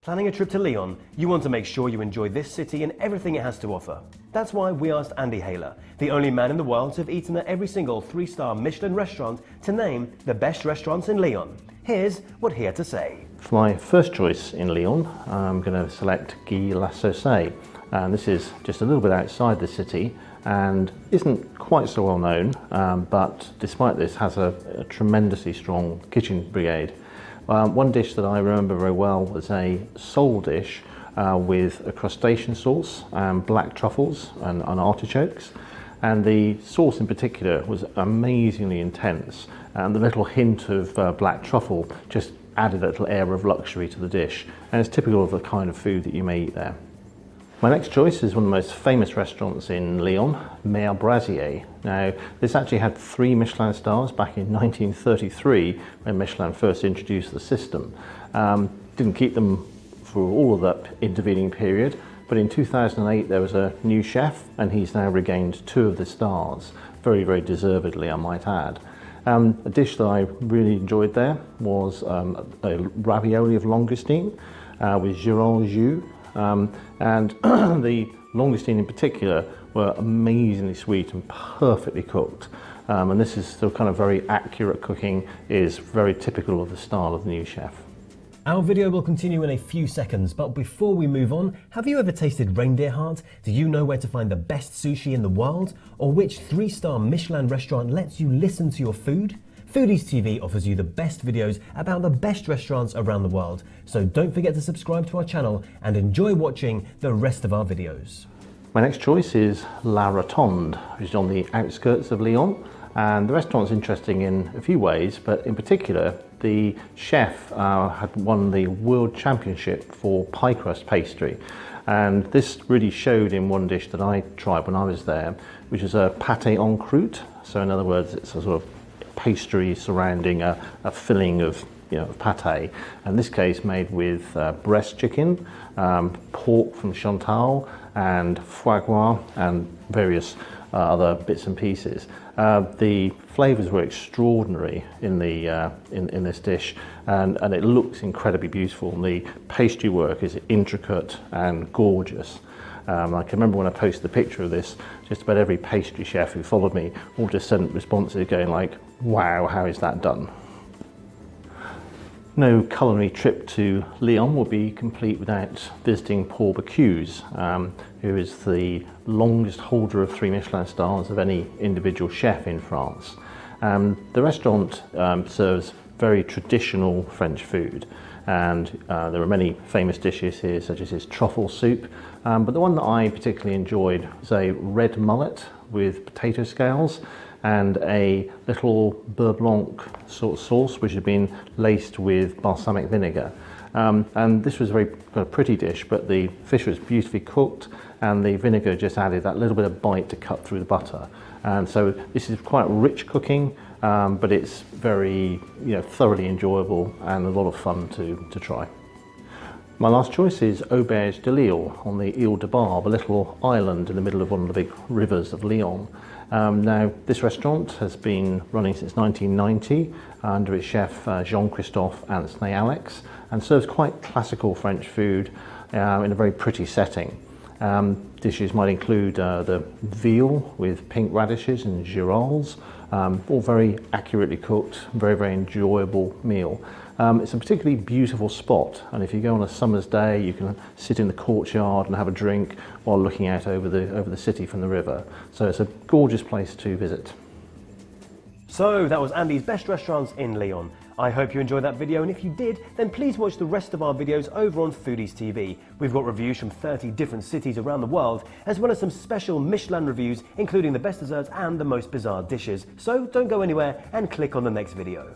Planning a trip to Lyon, you want to make sure you enjoy this city and everything it has to offer. That's why we asked Andy Hayler, the only man in the world to have eaten at every single 3-star Michelin restaurant, to name the best restaurants in Lyon. Here's what he had to say. For my first choice in Lyon, I'm going to select Gilles Si. And this is just a little bit outside the city and isn't quite so well known, but despite this has a tremendously strong kitchen brigade. One dish that I remember very well was a sole dish with a crustacean sauce and black truffles and artichokes. And the sauce in particular was amazingly intense, and the little hint of black truffle just added a little air of luxury to the dish, and it's typical of the kind of food that you may eat there. My next choice is one of the most famous restaurants in Lyon, Mayo. Now, this actually had 3 Michelin stars back in 1933 when Michelin first introduced the system. Didn't keep them for all of that intervening period, but in 2008 there was a new chef and he's now regained 2 of the stars, very, very deservedly, I might add. A dish that I really enjoyed there was a ravioli of langoustine with Gilles Si. And the langoustine in particular were amazingly sweet and perfectly cooked. And this is the kind of very accurate cooking, is very typical of the style of the new chef. Our video will continue in a few seconds, but before we move on, have you ever tasted reindeer heart? Do you know where to find the best sushi in the world? Or which 3-star Michelin restaurant lets you listen to your food? Foodies TV offers you the best videos about the best restaurants around the world, so don't forget to subscribe to our channel and enjoy watching the rest of our videos. My next choice is La Rotonde, which is on the outskirts of Lyon, and the restaurant's interesting in a few ways, but in particular the chef had won the World Championship for pie crust pastry, and this really showed in one dish that I tried when I was there, which is a pâté en croûte. So in other words, it's a sort of pastry surrounding a filling of pâté, in this case made with breast chicken, pork from Chantal, and foie gras, and various other bits and pieces. The flavours were extraordinary in this dish, and it looks incredibly beautiful. And the pastry work is intricate and gorgeous. I can remember when I posted the picture of this, just about every pastry chef who followed me all just sent responses going like, wow, how is that done? No culinary trip to Lyon will be complete without visiting Paupers, who is the longest holder of 3 Michelin stars of any individual chef in France. The restaurant serves very traditional French food, and there are many famous dishes here, such as his truffle soup, but the one that I particularly enjoyed was a red mullet with potato scales and a little beurre blanc sort of sauce which had been laced with balsamic vinegar. And this was a very pretty dish, but the fish was beautifully cooked and the vinegar just added that little bit of bite to cut through the butter. And so this is quite rich cooking, but it's very thoroughly enjoyable and a lot of fun to try. My last choice is Auberge de Lille on the Ile de Barbe, a little island in the middle of one of the big rivers of Lyon. Now, this restaurant has been running since 1990 under its chef Jean-Christophe Alex, and serves quite classical French food in a very pretty setting. Dishes might include the veal with pink radishes and girolles, all very accurately cooked, very, very enjoyable meal. It's a particularly beautiful spot, and if you go on a summer's day you can sit in the courtyard and have a drink while looking out over the city from the river. So it's a gorgeous place to visit. So that was Andy's best restaurants in Lyon. I hope you enjoyed that video, and if you did, then please watch the rest of our videos over on Foodies TV. We've got reviews from 30 different cities around the world, as well as some special Michelin reviews, including the best desserts and the most bizarre dishes. So don't go anywhere and click on the next video.